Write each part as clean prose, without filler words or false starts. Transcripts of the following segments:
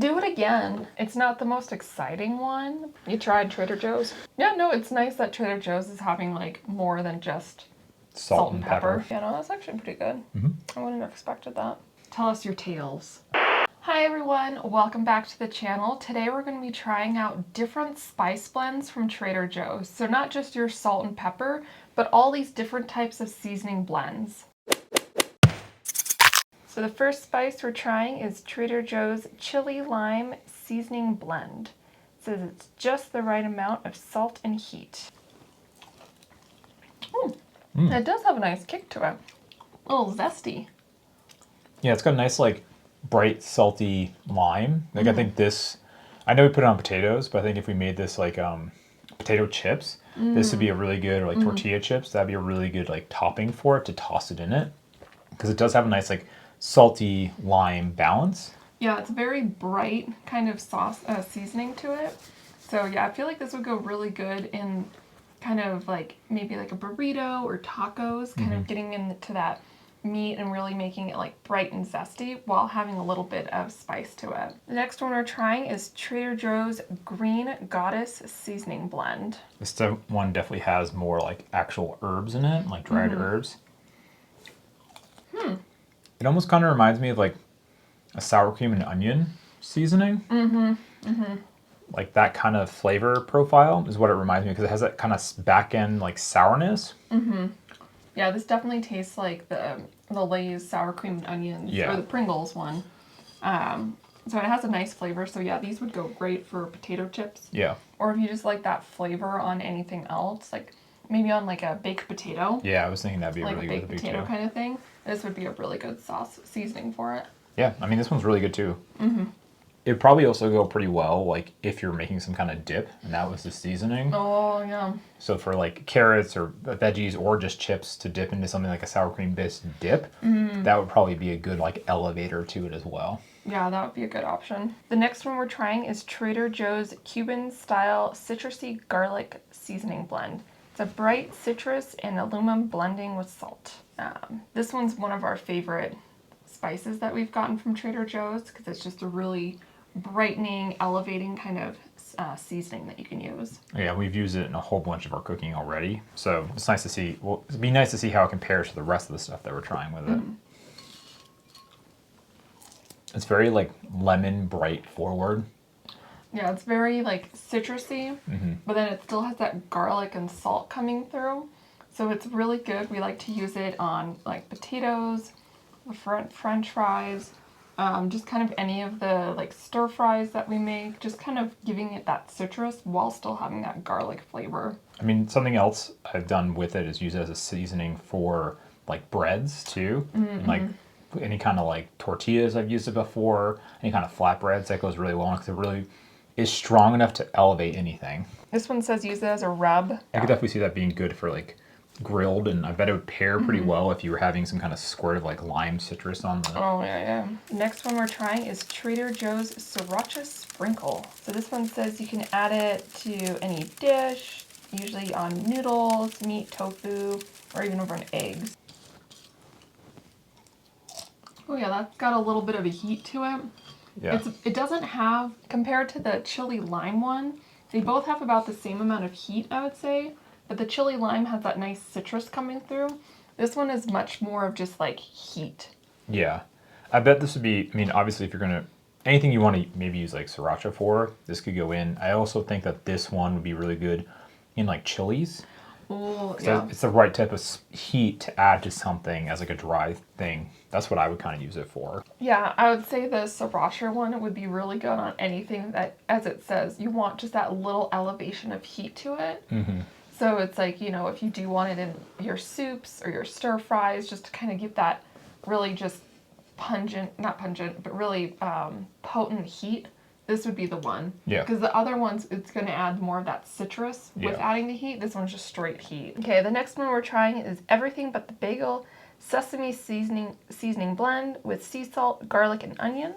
Do it again. It's not the most exciting one. You tried Trader Joe's? Yeah, no, it's nice that Trader Joe's is having like more than just salt and pepper. Yeah, no, that's actually pretty good. I wouldn't have expected that. Tell us your tales. Hi everyone, welcome back to the channel. Today we're going to be trying out different spice blends from Trader Joe's. So not just your salt and pepper, but all these different types of seasoning blends. So the first spice we're trying is Trader Joe's Chili Lime Seasoning Blend. It says it's just the right amount of salt and heat. It does have a nice kick to it. A little zesty. Yeah, it's got a nice like bright salty lime. Like I think this, I know we put it on potatoes, but I think if we made this like potato chips, this would be a really good, or like tortilla chips, that'd be a really good like topping for it to toss it in it. Because it does have a nice like salty lime balance. Yeah, it's very bright kind of sauce seasoning to it. So yeah, I feel like this would go really good in kind of like maybe like a burrito or tacos, kind of getting into that meat and really making it like bright and zesty while having a little bit of spice to it. The next one we're trying is Trader Joe's Green Goddess Seasoning Blend. This one definitely has more like actual herbs in it, like dried herbs. It almost kind of reminds me of like a sour cream and onion seasoning. Like that kind of flavor profile is what it reminds me, because it has that kind of back end like sourness. Yeah, this definitely tastes like the Lay's sour cream and onions, or the Pringles one. So it has a nice flavor. So yeah, these would go great for potato chips. Yeah. Or if you just like that flavor on anything else, like maybe on like a baked potato. Yeah, I was thinking that'd be like really a good baked with potato kind of thing. This would be a really good sauce seasoning for it. Yeah, I mean this one's really good too. It'd probably also go pretty well like if you're making some kind of dip, and that was the seasoning. Oh yeah. So for like carrots or veggies or just chips to dip into something like a sour cream based dip, that would probably be a good like elevator to it as well. Yeah, that would be a good option. The next one we're trying is Trader Joe's Cuban Style Citrusy Garlic Seasoning Blend. It's a bright citrus and aluminum blending with salt. This one's one of our favorite spices that we've gotten from Trader Joe's, because it's just a really brightening, elevating kind of seasoning that you can use. Yeah, we've used it in a whole bunch of our cooking already, so it's nice to see. Well, it'd be nice to see how it compares to the rest of the stuff that we're trying with it. It's very like lemon bright forward. Yeah, it's very like citrusy, but then it still has that garlic and salt coming through. So it's really good. We like to use it on like potatoes, French fries, just kind of any of the like stir fries that we make, just kind of giving it that citrus while still having that garlic flavor. I mean, something else I've done with it is use it as a seasoning for like breads too. And, like any kind of like tortillas I've used it before, any kind of flatbreads, that goes really well because it really is strong enough to elevate anything. This one says use it as a rub. I could definitely see that being good for like grilled, and I bet it would pair pretty well if you were having some kind of squirt of like lime citrus on the... Oh yeah. Next one we're trying is Trader Joe's Sriracha Sprinkle. So this one says you can add it to any dish, usually on noodles, meat, tofu, or even over an egg. Oh yeah, that's got a little bit of a heat to it. Yeah. It doesn't have, compared to the chili lime one, they both have about the same amount of heat, I would say. But the chili lime has that nice citrus coming through. This one is much more of just like heat. Yeah. I bet this would be, I mean, obviously if you're going to, anything you want to maybe use like sriracha for, this could go in. I also think that this one would be really good in like chilies. Oh, yeah. It's the right type of heat to add to something as like a dry thing. That's what I would kind of use it for. Yeah, I would say the sriracha one would be really good on anything that, as it says, you want just that little elevation of heat to it. So it's like, you know, if you do want it in your soups or your stir fries, just to kind of give that really just pungent, not pungent, but really potent heat, this would be the one. Yeah. Because the other ones, it's going to add more of that citrus with adding the heat. This one's just straight heat. Okay, the next one we're trying is Everything But The Bagel Sesame Seasoning Blend with sea salt, garlic, and onion.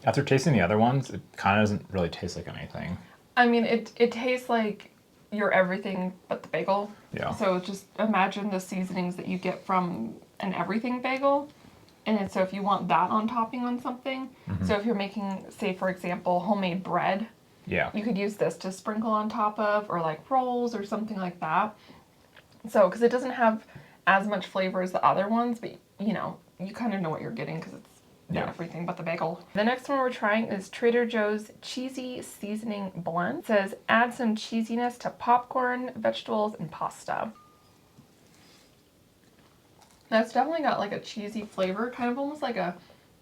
After tasting the other ones, it kind of doesn't really taste like anything. I mean, it tastes like your Everything But The Bagel. Yeah. So just imagine the seasonings that you get from an everything bagel And so if you want that on topping on something, so if you're making, say for example, homemade bread, Yeah. you could use this to sprinkle on top of, or like rolls or something like that. So, because it doesn't have as much flavor as the other ones, but you know, you kind of know what you're getting because it's everything but the bagel. The next one we're trying is Trader Joe's Cheesy Seasoning Blend. It says add some cheesiness to popcorn, vegetables, and pasta. That's definitely got like a cheesy flavor, kind of almost like a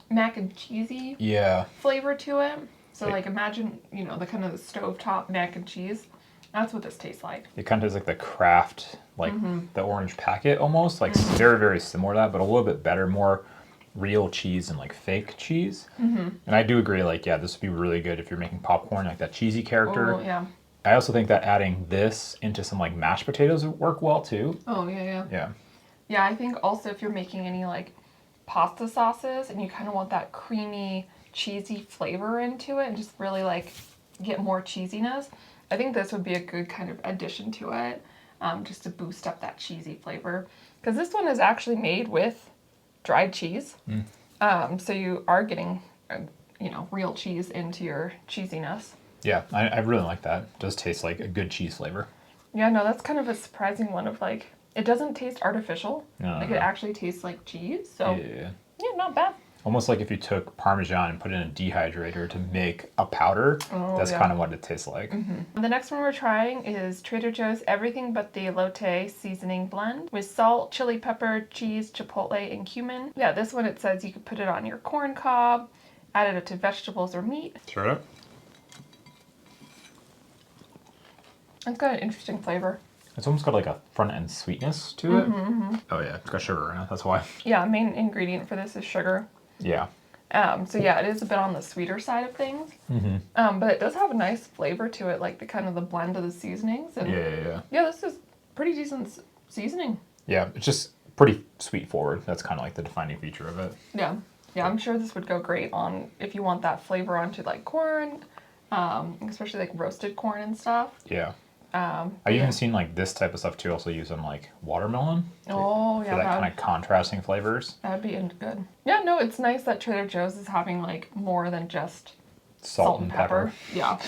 mac and cheesy flavor to it. So like imagine, you know, the kind of the stovetop mac and cheese. That's what this tastes like. It kind of tastes like the Kraft, like the orange packet almost, like very, very similar to that, but a little bit better, more real cheese and like fake cheese. And I do agree, like, yeah, this would be really good if you're making popcorn, like that cheesy character. Oh, yeah. I also think that adding this into some like mashed potatoes would work well too. Oh, yeah, yeah. Yeah. Yeah, I think also if you're making any like pasta sauces and you kind of want that creamy, cheesy flavor into it and just really like get more cheesiness, I think this would be a good kind of addition to it, just to boost up that cheesy flavor. Because this one is actually made with dried cheese. So you are getting, you know, real cheese into your cheesiness. Yeah, I really like that. It does taste like a good cheese flavor. Yeah, no, that's kind of a surprising one of like, it doesn't taste artificial. No, like it actually tastes like cheese. So yeah, not bad. almost like if you took Parmesan and put it in a dehydrator to make a powder. That's kind of what it tastes like. The next one we're trying is Trader Joe's Everything But The Elote Seasoning Blend with salt, chili pepper, cheese, chipotle, and cumin. Yeah, this one it says you could put it on your corn cob, add it to vegetables or meat. Try it. It's got an interesting flavor. It's almost got like a front end sweetness to it. Oh yeah, it's got sugar in it. That's why. Yeah, main ingredient for this is sugar. Yeah. So yeah, it is a bit on the sweeter side of things. But it does have a nice flavor to it, like the kind of the blend of the seasonings. And Yeah. yeah, this is pretty decent seasoning. Yeah, it's just pretty sweet forward. That's kind of like the defining feature of it. Yeah, I'm sure this would go great on if you want that flavor onto like corn, especially like roasted corn and stuff. Yeah. I've even seen like this type of stuff too, also used on like watermelon. Oh, yeah. For that kind of contrasting flavors. That'd be good. Yeah, no, it's nice that Trader Joe's is having like more than just Salt and pepper. Yeah.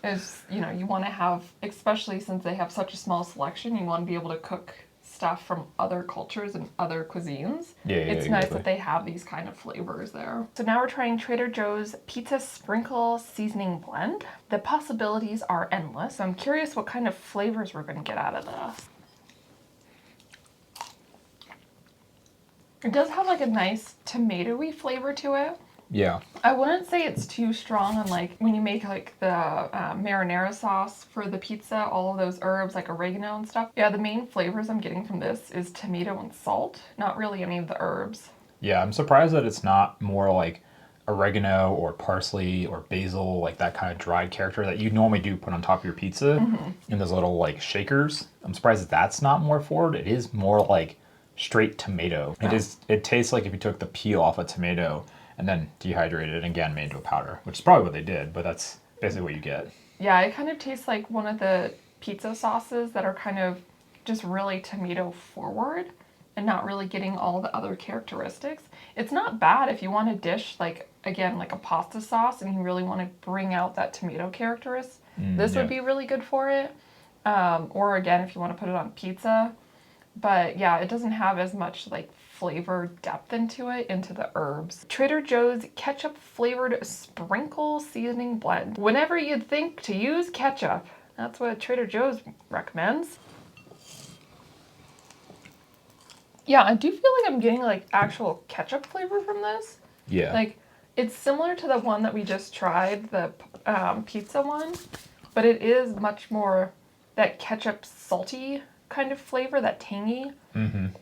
It's, you know, you want to have, especially since they have such a small selection, you want to be able to cook stuff from other cultures and other cuisines. It's nice that they have these kind of flavors there. So now we're trying Trader Joe's Pizza Sprinkle Seasoning Blend. The possibilities are endless. I'm curious what kind of flavors we're going to get out of this. It does have like a nice tomatoey flavor to it. Yeah. I wouldn't say it's too strong on like when you make like the marinara sauce for the pizza, all of those herbs like oregano and stuff. Yeah, the main flavors I'm getting from this is tomato and salt, not really any of the herbs. Yeah, I'm surprised that it's not more like oregano or parsley or basil, like that kind of dried character that you normally do put on top of your pizza in those little like shakers. I'm surprised that that's not more forward. It is more like straight tomato. It tastes like if you took the peel off a tomato and then dehydrated it and again made into a powder, which is probably what they did, but that's basically what you get. Yeah, it kind of tastes like one of the pizza sauces that are kind of just really tomato forward and not really getting all the other characteristics. It's not bad if you want a dish like, again, like a pasta sauce and you really want to bring out that tomato characteristic. This would be really good for it. Or again, if you want to put it on pizza. But yeah, it doesn't have as much like flavor depth into the herbs. Trader Joe's Ketchup Flavored Sprinkle Seasoning Blend. Whenever you'd think to use ketchup, that's what Trader Joe's recommends. Yeah, I do feel like I'm getting like actual ketchup flavor from this. Yeah. Like it's similar to the one that we just tried, the pizza one, but it is much more that ketchup salty kind of flavor, that tangy,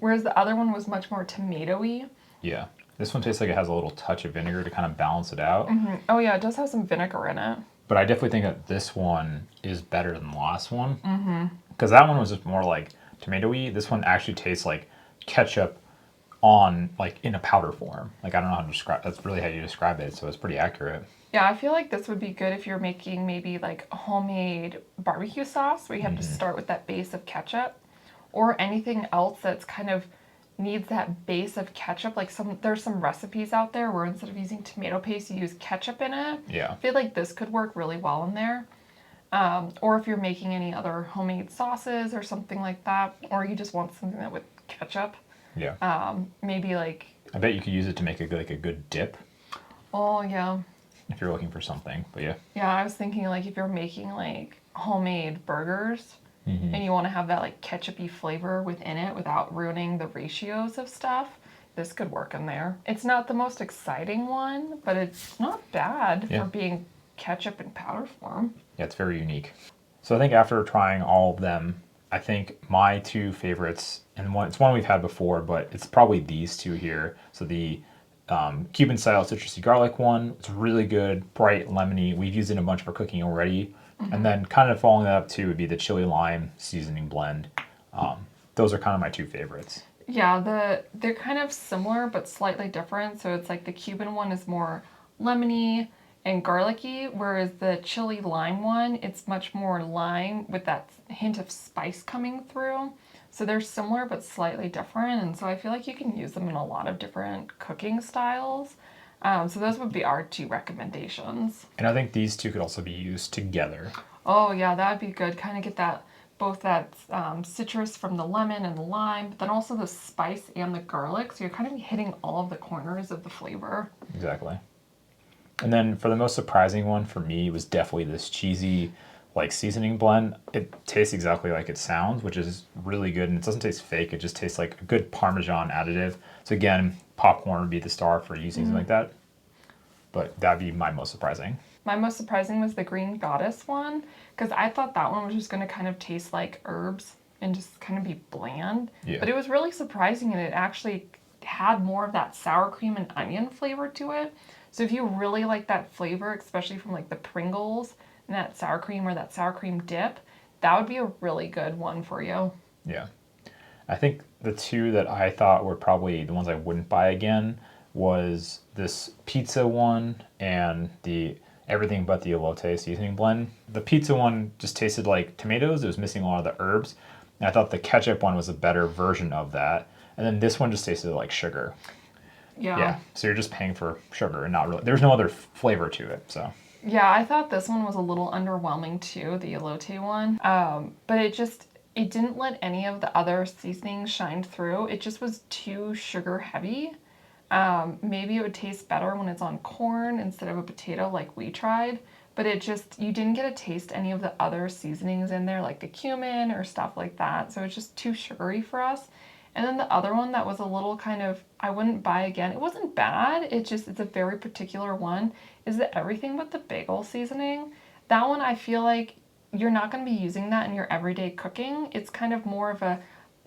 whereas the other one was much more tomatoey. Yeah. This one tastes like it has a little touch of vinegar to kind of balance it out. Oh yeah, it does have some vinegar in it. But I definitely think that this one is better than the last one. Because that one was just more like tomatoey. This one actually tastes like ketchup on like in a powder form. Like I don't know how to describe, that's really how you describe it, so it's pretty accurate. Yeah, I feel like this would be good if you're making maybe like a homemade barbecue sauce where you have to start with that base of ketchup, or anything else that's kind of needs that base of ketchup. Like there's some recipes out there where instead of using tomato paste, you use ketchup in it. Yeah. I feel like this could work really well in there. Or if you're making any other homemade sauces or something like that, or you just want something that with ketchup. Yeah. Maybe like. I bet you could use it to make a good dip. Oh yeah. If you're looking for something, but yeah. Yeah, I was thinking like if you're making like homemade burgers and you want to have that like ketchupy flavor within it without ruining the ratios of stuff, this could work in there. It's not the most exciting one, but it's not bad for being ketchup in powder form. Yeah, it's very unique. So I think after trying all of them, I think my two favorites, and it's one we've had before, but it's probably these two here. So the Cuban Style Citrusy Garlic one, it's really good, bright, lemony. We've used it in a bunch of our cooking already. And then kind of following that up too would be the Chili Lime Seasoning Blend. Those are kind of my two favorites. Yeah, they're kind of similar but slightly different. So it's like the Cuban one is more lemony and garlicky, whereas the chili lime one, it's much more lime with that hint of spice coming through. So they're similar but slightly different, and so I feel like you can use them in a lot of different cooking styles. So those would be our two recommendations. And I think these two could also be used together. Oh yeah, that'd be good. Kind of get that both that citrus from the lemon and the lime, but then also the spice and the garlic. So you're kind of hitting all of the corners of the flavor. Exactly. And then for the most surprising one for me was definitely this cheesy like seasoning blend. It tastes exactly like it sounds, which is really good, and it doesn't taste fake. It just tastes like a good Parmesan additive. So again, popcorn would be the star for using something like that. But that'd be my most surprising. My most surprising was the Green Goddess one, because I thought that one was just going to kind of taste like herbs and just kind of be bland. Yeah. But it was really surprising, and it actually had more of that sour cream and onion flavor to it. So if you really like that flavor, especially from like the Pringles and that sour cream or that sour cream dip, that would be a really good one for you. Yeah. I think the two that I thought were probably the ones I wouldn't buy again was this pizza one and the everything but the elote seasoning blend. The pizza one just tasted like tomatoes. It was missing a lot of the herbs. And I thought the ketchup one was a better version of that. And then this one just tasted like sugar. Yeah. So you're just paying for sugar and not really, there's no other flavor to it. So. Yeah, I thought this one was a little underwhelming too, the elote one. But it didn't let any of the other seasonings shine through. It just was too sugar heavy. Maybe it would taste better when it's on corn instead of a potato like we tried. But you didn't get to taste any of the other seasonings in there like the cumin or stuff like that. So it's just too sugary for us. And then the other one that was a little kind of, I wouldn't buy again. It wasn't bad. It's a very particular one. Is the Everything But The Bagel seasoning. That one, I feel like you're not going to be using that in your everyday cooking. It's kind of more of a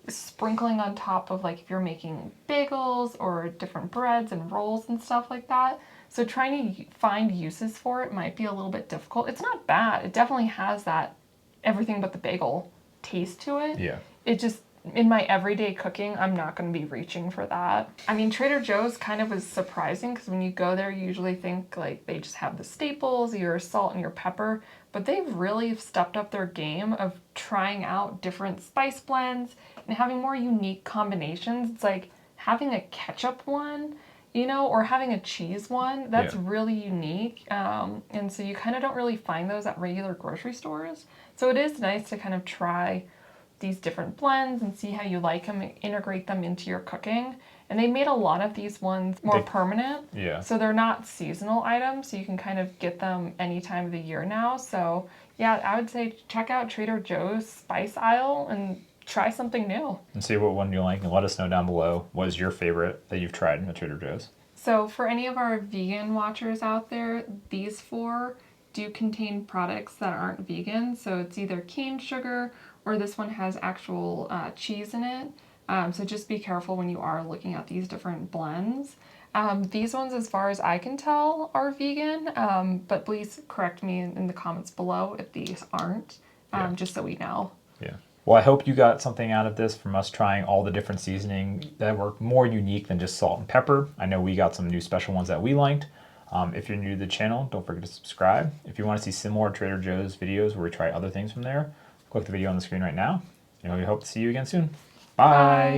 sprinkling on top of like if you're making bagels or different breads and rolls and stuff like that. So trying to find uses for it might be a little bit difficult. It's not bad. It definitely has that Everything But The Bagel taste to it. Yeah. It just, in my everyday cooking, I'm not going to be reaching for that. I mean, Trader Joe's kind of was surprising because when you go there, you usually think like they just have the staples, your salt and your pepper, but they've really stepped up their game of trying out different spice blends and having more unique combinations. It's like having a ketchup one, or having a cheese one. That's really unique. And so you kind of don't really find those at regular grocery stores. So it is nice to kind of try these different blends and see how you like them and integrate them into your cooking. And they made a lot of these ones more permanent. Yeah. So they're not seasonal items, so you can kind of get them any time of the year now. So yeah, I would say check out Trader Joe's spice aisle and try something new. And see what one you like and let us know down below what is your favorite that you've tried at Trader Joe's. So for any of our vegan watchers out there, these 4 do contain products that aren't vegan. So it's either cane sugar or this one has actual cheese in it. So just be careful when you are looking at these different blends. These ones, as far as I can tell, are vegan, but please correct me in the comments below if these aren't, just so we know. Yeah. Well, I hope you got something out of this from us trying all the different seasonings that were more unique than just salt and pepper. I know we got some new special ones that we liked. If you're new to the channel, don't forget to subscribe. If you want to see similar Trader Joe's videos where we try other things from there, click the video on the screen right now. And we hope to see you again soon. Bye.